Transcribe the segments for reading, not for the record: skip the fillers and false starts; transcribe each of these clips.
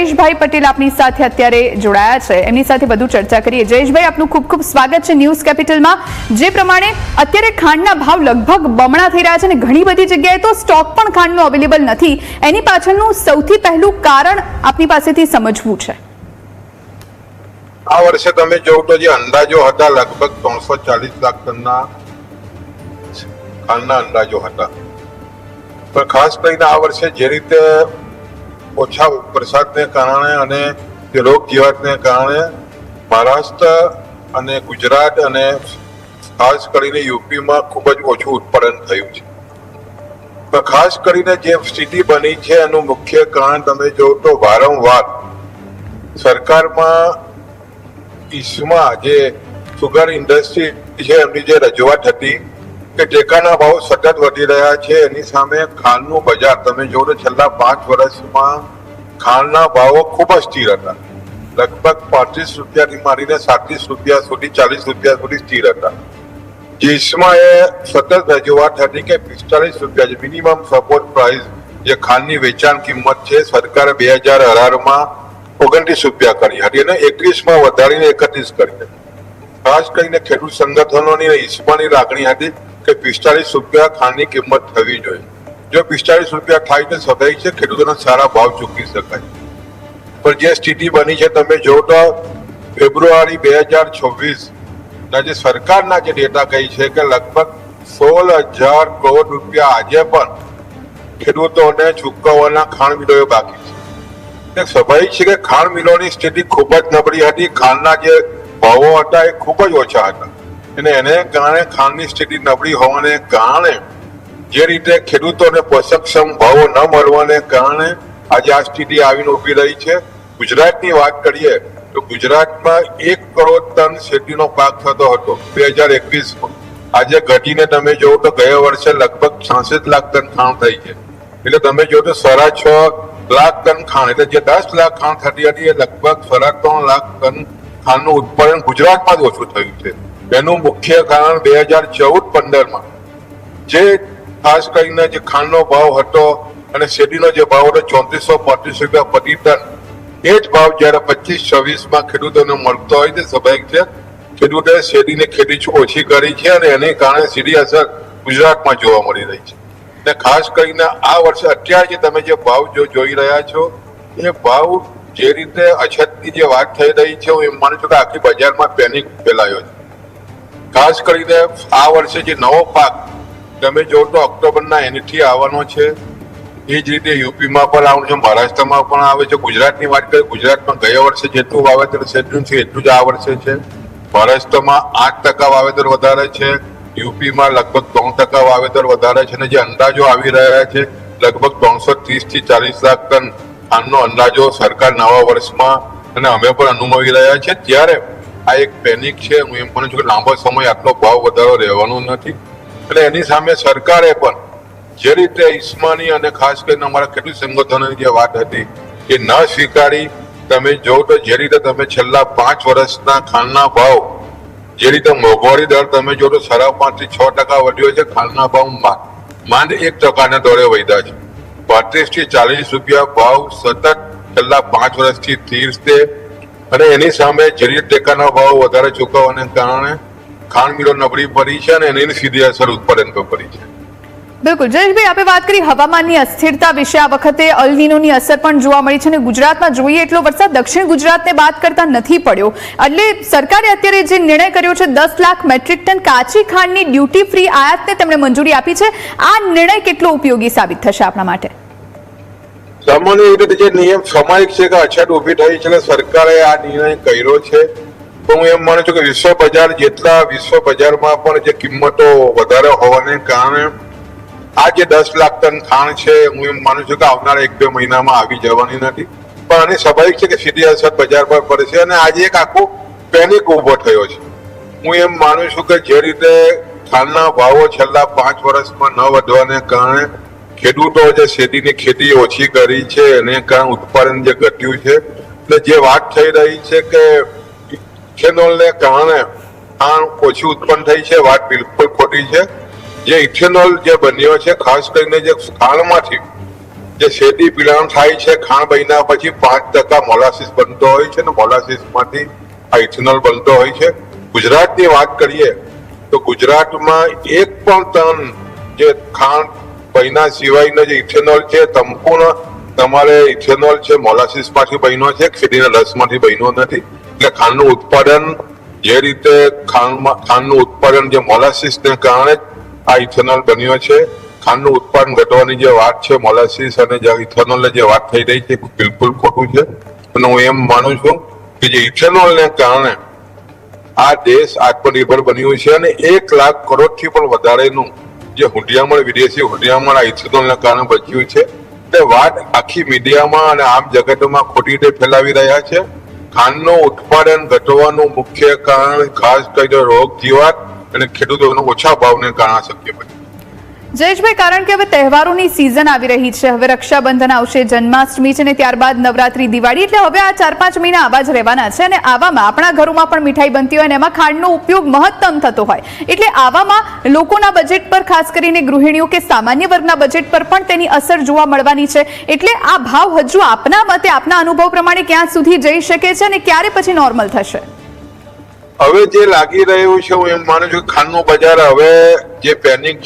જયેશભાઈ પટેલ આપની સાથે અત્યારે જોડાયા છે, એમની સાથે વધુ ચર્ચા કરીએ। જયેશભાઈ, આપનું ખૂબ ખૂબ સ્વાગત છે ન્યૂઝ કેપિટલમાં। જે પ્રમાણે અત્યારે ખાંડના ભાવ લગભગ બમણા થઈ રહ્યા છે અને ઘણી બધી જગ્યાએ તો સ્ટોક પણ ખાંડનો અવેલેબલ નથી, એની પાછળનું સૌથી પહેલું કારણ આપની પાસેથી સમજવું છે। આ વર્ષે તમે જોવો તો જે અંદાજો હતા લગભગ 340 લાખ ટનના ખાંડના અંદાજો હતા, પણ ખાસ કરીને આ વર્ષે જે રીતે ઓછા વરસાદને કારણે અને રોગ જીવાતને કારણે મહારાષ્ટ્ર અને ગુજરાત અને ખાસ કરીને યુપીમાં ખૂબ જ ઓછું ઉત્પાદન થયું છે। પણ ખાસ કરીને જે સ્થિતિ બની છે એનું મુખ્ય કારણ તમે જોવો તો વારંવાર સરકારમાં ઈસમાં જે સુગર ઇન્ડસ્ટ્રી છે એમની જે રજૂઆત હતી કે ટેકાના ભાવ સતત વધી રહ્યા છે, એની સામે ખાંડનું બજાર તમે જોવો તો છેલ્લા 5 વર્ષમાં ખાંડના ભાવો ખૂબ જ સ્થિર હતા, લગભગ 35 રૂપિયાથી માંડીને 37 રૂપિયા સુધી 40 રૂપિયા સુધી સ્થિર હતા। ઈસમાં એ સતત રજૂઆત હતી કે 45 રૂપિયા જે મિનિમમ સપોર્ટ પ્રાઇસ જે ખાંડની વેચાણ કિંમત છે સરકારે 2018માં 29 રૂપિયા કરી હતી અને 21માં વધારીને 31 કરી હતી। ખાસ કરીને ખેડૂત સંગઠનોની ઈસમાની લાગણી હતી કે 45 રૂપિયા ખાંડની કિંમત થવી જોઈએ, જો 45 રૂપિયા થાય તો સ્વાભાવિક છે ખેડૂતોને સારા ભાવ ચૂકવી શકાય। પણ જે સ્થિતિ બની છે તમે જોવો તો ફેબ્રુઆરી 2026 ના જે સરકારના જે ડેટા કહી છે કે લગભગ 16,000 કરોડ રૂપિયા આજે પણ ખેડૂતોને ચૂકવવાના ખાંડ મિલોએ બાકી છે। સ્વાભાવિક છે કે ખાંડ મિલોની સ્થિતિ ખૂબ જ નબળી હતી, ખાંડના જે ભાવો હતા એ ખૂબ જ ઓછા હતા અને એને કારણે ખાંડની સ્થિતિ નબળી હોવાને કારણે જે રીતે ખેડૂતોને પોષકક્ષમ ભાવો ન મળવાને કારણે આજે આ સ્થિતિ આવીને ઉભી રહી છે। ગુજરાતની વાત કરીએ તો ગુજરાતમાં 1 કરોડ ટન શેરડીનો પાક થતો હતો 2021માં, આજે ઘટીને તમે જોવો તો ગયા વર્ષે લગભગ 66 લાખ ટન ખાંડ થઈ છે, એટલે તમે જોવો તો 6.5 લાખ ટન ખાંડ, એટલે જે 10 લાખ ખાંડ થતી હતી એ લગભગ 3.5 લાખ ટન ખાંડનું ઉત્પાદન ગુજરાતમાં જ ઓછું થયું છે। એનું મુખ્ય કારણ 2014-15માં જે ખાસ કરીને જે ખાંડનો ભાવ હતો અને શેરડીનો જે ભાવ હતો 3435 રૂપિયા પ્રતિ ટન, એ જ ભાવ જયારે 25-26માં ખેડૂતોને મળતો હોય તો સ્વાભાવિક છે ખેડૂતોએ શેરડીની ખેતી ઓછી કરી છે અને એને કારણે સીધી અસર ગુજરાતમાં જોવા મળી રહી છે। અને ખાસ કરીને આ વર્ષે અત્યારે જે તમે જે ભાવ જોઈ રહ્યા છો એ ભાવ જે રીતે અછતની જે વાત થઈ રહી છે હું એમ માનું છું કે આખી બજારમાં પેનિક ફેલાયો છે। ખાસ કરીને આ વર્ષે જે નવો પાક તમે જો તો ઓક્ટોબરના એન્ડથી આવવાનો છે, એ જ રીતે યુપીમાં પણ આવવાનું છે, મહારાષ્ટ્રમાં પણ આવે છે। ગુજરાતની વાત કરીએ, ગુજરાતમાં ગયા વર્ષે જેટલું વાવેતર થયું છે એટલું જ આ વર્ષે છે। મહારાષ્ટ્રમાં 8% વાવેતર વધારે છે, યુપીમાં લગભગ 3% વાવેતર વધારે છે અને જે અંદાજો આવી રહ્યા છે લગભગ 330 થી 40 લાખ ટન ખાંડનો અંદાજો સરકાર નવા વર્ષમાં અને અમે પણ અનુભવી રહ્યા છે। ત્યારે આ એક પેનિક છે, હું એમ માનું છું કે લાંબો સમય આટલો ભાવ વધારો રહેવાનો નથી અને એની સામે સરકારે પણ જે રીતે ઈસ્માની અને ખાસ કરીને અમારા ખેડૂત સંગઠનોની જે વાત હતી એ ન સ્વીકારી। તમે જોવો તો જે રીતે તમે છેલ્લા 5 વર્ષના ખાંડના ભાવ જે રીતે મોંઘવારી દર તમે જો તો 5.5 થી 6% વધ્યો છે, ખાંડના ભાવ માંડ 1%ના દરે વધ્યા છે। 35 થી 40 રૂપિયા ભાવ સતત છેલ્લા 5 વર્ષથી સ્થિર છે અને એની સામે જે રીતે ટેકાના ભાવ વધારે ચૂકવવાને કારણે ખાંડ મિલો નબળી પડી છે અને એની સીધી અસર ઉત્પાદન પર પડી છે। બિલકુલ જયેશભાઈ, આપણે વાત કરી હવામાનની અસ્થિરતા વિશે। આ વખતે અલ નીનોની અસર પણ જોવા મળી છે અને ગુજરાતમાં જોઈએ એટલો વરસાદ દક્ષિણ ગુજરાતને બાદ કરતા નથી પડ્યો, એટલે સરકારે અત્યારે જે નિર્ણય કર્યો છે 10 લાખ મેટ્રિક ટન કાચી ખાંડની ડ્યુટી ફ્રી આયાતને તેમણે મંજૂરી આપી છે, આ નિર્ણય કેટલો ઉપયોગી સાબિત થશે આપણા માટે? સામાન્ય રીતે જે નિયમ સામાયિક છે કે અછત ઉભી થઈ છે એટલે સરકારે આ નિર્ણય કર્યો છે, પણ હું એમ માનું છું કે વિશ્વ બજારમાં પણ જે કિંમતો વધારે હોવાને કારણે આ જે 10 લાખ ટન ખાંડ છે હું એમ માનું છું કે આવનારા 1-2 મહિનામાં આવી જવાની નથી, પણ આની સ્વાભાવિક છે કે સીધી અસર બજાર પર પડશે અને આજે એક આખો પેનિક ઉભો થયો છે। હું એમ માનું છું કે જે રીતે ખાંડના ભાવો છેલ્લા 5 વર્ષમાં ન વધવાને કારણે ખેડૂતો જે શેરડીની ખેતી ઓછી કરી છે એને કારણે ઉત્પાદન જે ઘટ્યું છે, એટલે જે વાત થઈ રહી છે કે ઇથેનોલને કારણે ખાંડ ઓછી ઉત્પન્ન થઈ છે, વાત બિલકુલ ખોટી છે। જે ઇથેનોલ જે બન્યો છે ખાસ કરીને જે ખાંડમાંથી જે શેરડી પીલાણ થાય છે ખાંડ બન્યા પછી 5% મોલાસીસ બનતો હોય છે, ને મોલાસીસ માંથી આ ઇથેનોલ બનતો હોય છે. ગુજરાતની વાત કરીએ તો ગુજરાતમાં 1 પણ ટન જે ખાંડ બન્યા સિવાયનો જે ઇથેનોલ છે સંપૂર્ણ તમારે ઇથેનોલ છે મોલાસીસ માંથી બન્યો છે, શેરડીના રસમાંથી બન્યો નથી. એટલે ખાંડનું ઉત્પાદન જે રીતે ખાંડનું ઉત્પાદન જે મોલાસીસને કારણે આ ઇથેનોલ બન્યો છે. ખાંડનું ઉત્પાદન ઘટવાની જે વાત છે મોલાસીસ અને જે ઇથેનોલની જે વાત થઈ રહી છે બિલકુલ ખોટું છે. અને હું એમ માનું છું કે જે ઇથેનોલને કારણે આ દેશ આત્મનિર્ભર બન્યું છે અને 1 લાખ કરોડથી પણ વધારેનું જે હુંડિયામણ વિદેશી હુંડિયામણ આ ઇથેનોલના કારણે બચ્યું છે. તે વાત આખી મીડિયામાં અને આમ જગતમાં ખોટી રીતે ફેલાવી રહ્યા છે. ખાંડનું ઉત્પાદન ઘટવાનું મુખ્ય કારણ ખાસ કરીને રોગ જીવાત અને ખેડૂતોના ઓછા ભાવને કારણે શક્ય બન્યું. જયેશભાઈ, કારણ કે હવે તહેવારોની સિઝન આવી રહી છે, હવે રક્ષાબંધન આવશે, જન્માષ્ટમી છે, ને ત્યારબાદ નવરાત્રી, દિવાળી, એટલે હવે આ 4-5 મહિના આવા જ રહેવાના છે. અને આવામાં આપણા ઘરોમાં પણ મીઠાઈ બનતી હોય અને એમાં ખાંડનો ઉપયોગ મહત્તમ થતો હોય, એટલે આવામાં લોકોના બજેટ પર, ખાસ કરીને ગૃહિણીઓ કે સામાન્ય વર્ગના બજેટ પર પણ તેની અસર જોવા મળવાની છે. એટલે આ ભાવ હજુ આપના મતે, આપના અનુભવ પ્રમાણે ક્યાં સુધી જઈ શકે છે અને ક્યારે પછી નોર્મલ થશે? હવે જે લાગી રહ્યું છે હું એમ માનું છું કે ખાંડનું બજાર હવે જે પેનિક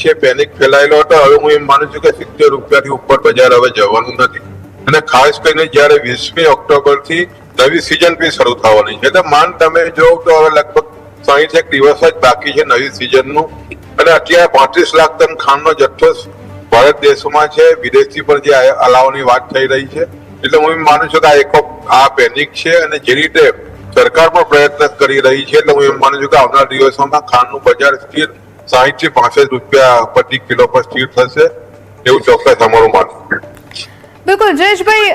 ફેલાયેલો હતો, હવે હું એમ માનું છું કે 70 રૂપિયાથી ઉપર બજાર હવે જવાનું નથી. અને ખાસ કરીને જયારે 20મી ઓક્ટોબરથી નવી સિઝન બી શરૂ થવાની છે, એટલે માન તમે જો તો હવે લગભગ 61 દિવસ જ બાકી છે નવી સિઝનનું. અને અત્યારે 35 લાખ ટન ખાંડનો જથ્થો ભારત દેશમાં છે, વિદેશથી પણ જે અલાવવાની વાત થઈ રહી છે. એટલે હું એમ માનું છું કે આ પેનિક છે અને જે રીતે સરકાર પણ પ્રયત્ન કરી રહી છે. એટલે હું એમ માનું છું કે આવનારા દિવસોમાં ખાંડનું બજાર સ્થિર 60 થી 65 રૂપિયા પ્રતિ કિલો પર સ્થિર થશે એવું ચોક્કસ અમારું માનવું. બિલકુલ જયેશભાઈ,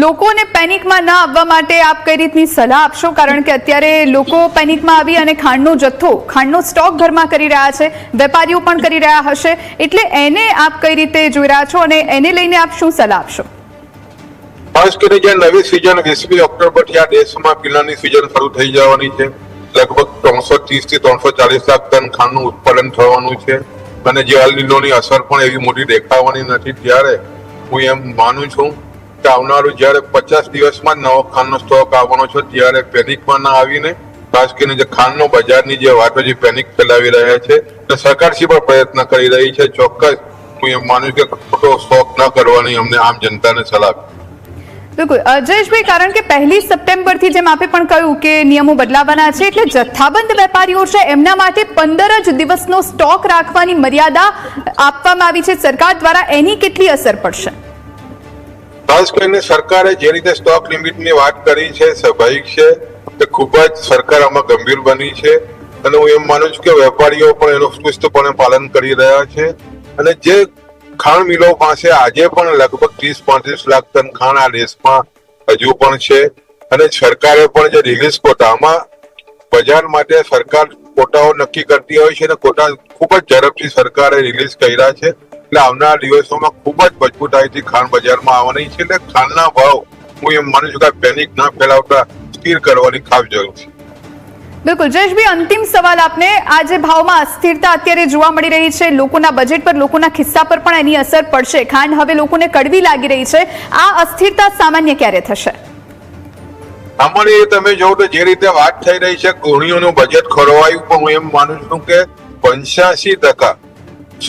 લોકોને પેનિકમાં ના આવવા માટે આપ કઈ રીતની સલાહ આપશો? કારણ કે અત્યારે લોકો પેનિકમાં આવી અને ખાંડનો સ્ટોક ઘરમાં કરી રહ્યા છે, વેપારીઓ પણ કરી રહ્યા હશે, એટલે એને આપ કઈ રીતે જોઈ રહ્યા છો અને એને લઈને આપ શું સલાહ આપશો? ખાસ કરીને જે નવી સિઝન 20મી ઓક્ટોબરથી આ દેશમાં પીણાની સિઝન શરૂ થઈ જવાની છે. લગભગ 330 થી 340 લાખ ટન ખાંડનું ઉત્પાદન થવાનું છે અને જે અલ નીનોની અસર પણ એવી મોટી દેખાવાની નથી. ત્યારે હું એમ માનું છું કે આવનારું જયારે 50 દિવસમાં નવો ખાંડનો સ્ટોક આવવાનો છે, ત્યારે પેનિકમાં ના આવીને ખાસ કરીને જે ખાંડનો બજારની જે વાતો જે પેનિક ફેલાવી રહ્યા છે, તો સરકારશ્રી પણ પ્રયત્ન કરી રહી છે. ચોક્કસ હું એમ માનું છું કે ખોટો સ્ટોક ન કરવાની અમને આમ જનતાને સલાહ. બિલકુલ જયેશભાઈ, કારણ કે 1 સપ્ટેમ્બરથી જેમ આપે પણ કહ્યું કે નિયમો બદલાવાના છે, એટલે જથ્થાબંધ વેપારીઓ છે એમના માટે 15 જ દિવસનો સ્ટોક રાખવાની મર્યાદા આપવામાં આવી છે સરકાર દ્વારા, એની કેટલી અસર પડશે? ખાસ કરીને સરકારે જે રીતે સ્ટોક લિમિટની વાત કરી છે સ્વાભાવિક છે કે ખૂબ જ સરકાર આમાં ગંભીર બની છે. અને હું એમ માનું છું કે વેપારીઓ પણ એનું ચુસ્તપણે પાલન કરી રહ્યા છે. અને જે ખાંડ મિલો પાસે આજે પણ લગભગ 30-35 લાખ ટન ખાંડ આ દેશમાં હજુ પણ છે. અને સરકારે પણ જે રિલીઝ કોટામાં બજાર માટે સરકાર કોટાઓ નક્કી કરતી હોય છે અને કોટા ખૂબ જ ઝડપથી સરકારે રિલીઝ કર્યા છે. એટલે આવનારા દિવસોમાં ખૂબ જ મજબૂતાઈથી ખાંડ બજારમાં આવવાની છે. એટલે ખાંડના ભાવ હું એમ માનું છું કે પેનિક ના ફેલાવતા સ્થિર કરવાની ખાસ જરૂર છે. બિલકુલ જયેશભાઈ, અંતિમ સવાલ આપને, આ જે ભાવમાં અસ્થિરતા અત્યારે જોવા મળી રહી છે, લોકોના બજેટ પર, લોકોના ખિસ્સા પર પણ એની અસર પડશે, ખાંડ હવે લોકોને કડવી લાગી રહી છે, આ અસ્થિરતા સામાન્ય ક્યારે થશે? સામાન્ય તમે જો તો જે રીતે વાત થઈ રહી છે ગૃહિણીઓનું બજેટ ખોરવાયું, પણ હું એમ માનું છું કે 85%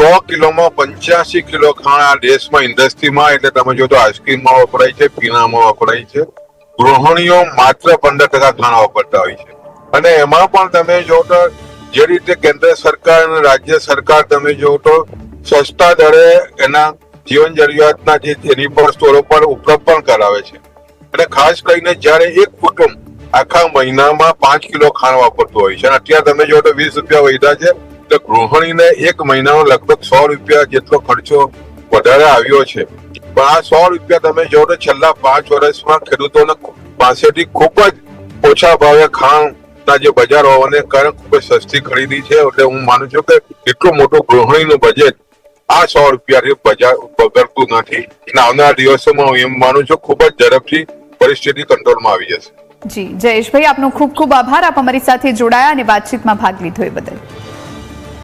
100 કિલોમાં 85 કિલો ખાંડ આ દેશમાં ઇન્ડસ્ટ્રીમાં, એટલે તમે જો તો આઈસ્ક્રીમમાં વપરાય છે, પીણામાં વપરાય છે. ગૃહિણીઓ માત્ર 15% ખાંડ વાપરતા હોય છે. અને એમાં પણ તમે જો તો જે રીતે કેન્દ્ર સરકાર અને રાજ્ય સરકાર તમે જો તો સસ્તા દરે એના જીવન જરૂરિયાતના જે એની પર સ્ટોરો પર ઉપલબ્ધ પણ કરાવે છે. અને ખાસ કરીને જયારે એક કુટુંબ આખા મહિનામાં 5 કિલો ખાંડ વાપરતું હોય છે અને અત્યારે તમે જો તો 20 રૂપિયા વધ્યા છે, તો ગૃહિણીને એક મહિનાનો લગભગ 100 રૂપિયા જેટલો ખર્ચો વધારે આવ્યો છે. પણ આ 100 રૂપિયા તમે જો તો છેલ્લા 5 વર્ષમાં ખેડૂતોને પાસેથી ખૂબ જ ઓછા ભાવે ખાંડ ના જે બજાર હોવાને કારણે ખૂબ જ સસ્તી ખરીદી છે. એટલે હું માનું છું કે એટલું મોટું ગૃહિણીનું બજેટ આ 100 રૂપિયાથી બજાર બગડતું નથી. અને આવનારા દિવસોમાં હું એમ માનું છું ખૂબ જ ઝડપથી પરિસ્થિતિ કંટ્રોલમાં આવી જશે. જી જયેશભાઈ, આપનો ખૂબ ખૂબ આભાર, આપ અમારી સાથે જોડાયા અને વાતચીતમાં ભાગ લીધો એ બદલ.